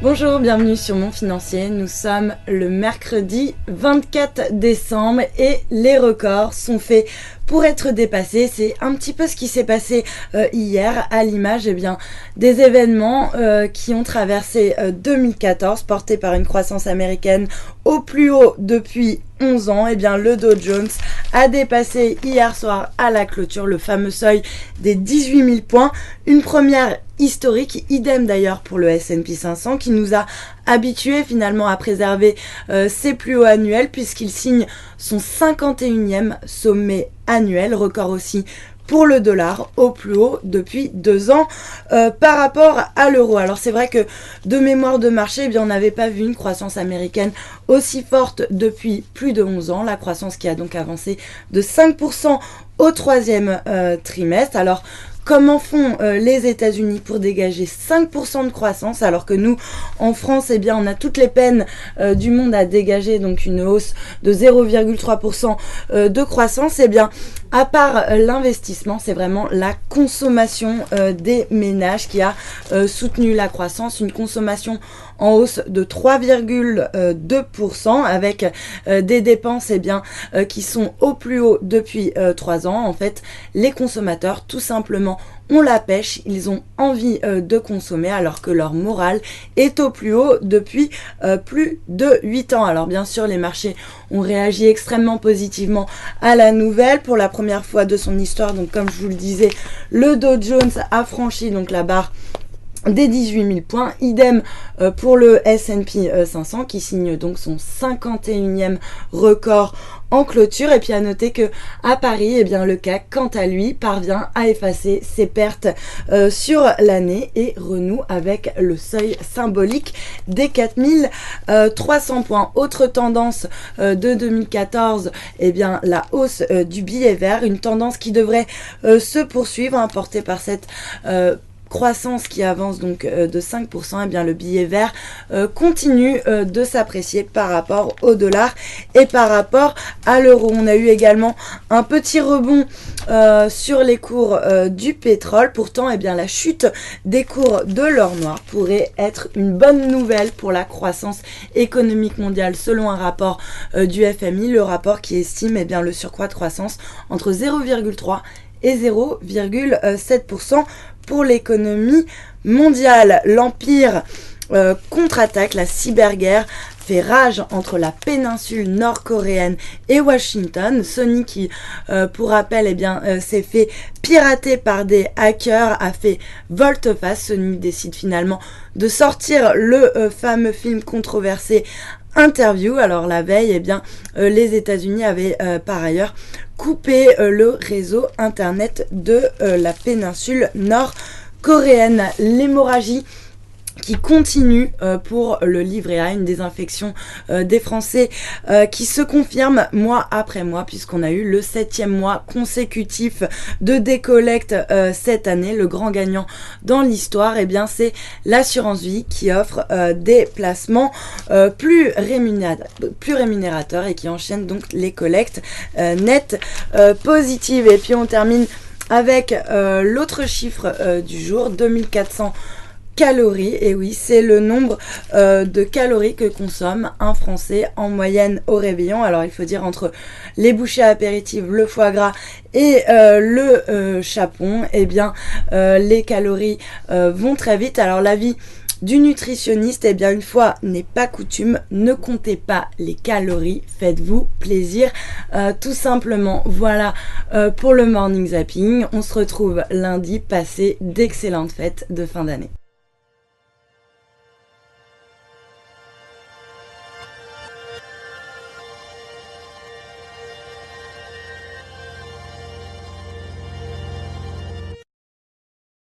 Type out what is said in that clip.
Bonjour, bienvenue sur Mon Financier. Nous sommes le mercredi 24 décembre et les records sont faits pour être dépassés. C'est un petit peu ce qui s'est passé hier à l'image des événements qui ont traversé 2014, portés par une croissance américaine au plus haut depuis 11 ans. Le Dow Jones a dépassé hier soir à la clôture le fameux seuil des 18 000 points, une première historique, idem d'ailleurs pour le S&P 500 qui nous a habitués finalement à préserver ses plus hauts annuels puisqu'il signe son 51e sommet annuel, record aussi pour le dollar au plus haut depuis 2 ans par rapport à l'euro. Alors c'est vrai que de mémoire de marché, on n'avait pas vu une croissance américaine aussi forte depuis plus de 11 ans. La croissance qui a donc avancé de 5% au troisième trimestre. Alors comment font les États-Unis pour dégager 5% de croissance alors que nous, en France, on a toutes les peines du monde à dégager donc une hausse de 0,3% de croissance. À part l'investissement, c'est vraiment la consommation des ménages qui a soutenu la croissance, une consommation en hausse de 3,2% avec des dépenses qui sont au plus haut depuis 3 ans. En fait, les consommateurs tout simplement ont la pêche, ils ont envie de consommer alors que leur morale est au plus haut depuis plus de 8 ans. Alors bien sûr, les marchés ont réagi extrêmement positivement à la nouvelle pour la première fois de son histoire. Donc comme je vous le disais, le Dow Jones a franchi donc la barre des 18 000 points, idem pour le S&P 500 qui signe donc son 51e record en clôture. Et puis à noter que à Paris, le CAC, quant à lui, parvient à effacer ses pertes sur l'année et renoue avec le seuil symbolique des 4300 points. Autre tendance de 2014, la hausse du billet vert, une tendance qui devrait se poursuivre, portée par cette croissance qui avance donc de 5%, le billet vert continue de s'apprécier par rapport au dollar et par rapport à l'euro. On a eu également un petit rebond sur les cours du pétrole. Pourtant, la chute des cours de l'or noir pourrait être une bonne nouvelle pour la croissance économique mondiale selon un rapport du FMI, le rapport qui estime le surcroît de croissance entre 0,3 et 0,7% pour l'économie mondiale. L'empire contre-attaque, la cyberguerre fait rage entre la péninsule nord-coréenne et Washington. Sony qui, pour rappel, s'est fait pirater par des hackers, a fait volte-face. Sony décide finalement de sortir le fameux film controversé Interview. Alors la veille, les États-Unis avaient par ailleurs coupé le réseau internet de la péninsule nord-coréenne. L'hémorragie qui continue pour le livret A, une désinfection des Français qui se confirme mois après mois puisqu'on a eu le 7e mois consécutif de décollecte cette année. Le grand gagnant dans l'histoire, c'est l'assurance vie qui offre des placements plus rémunérateurs et qui enchaîne donc les collectes nettes positives. Et puis on termine avec l'autre chiffre du jour, 2400 calories. Et oui, c'est le nombre de calories que consomme un Français en moyenne au réveillon. Alors il faut dire entre les bouchées apéritives, le foie gras et le chapon, les calories vont très vite. Alors l'avis du nutritionniste, une fois n'est pas coutume, ne comptez pas les calories, faites-vous plaisir tout simplement. Voilà pour le morning zapping. On se retrouve lundi, passez d'excellentes fêtes de fin d'année.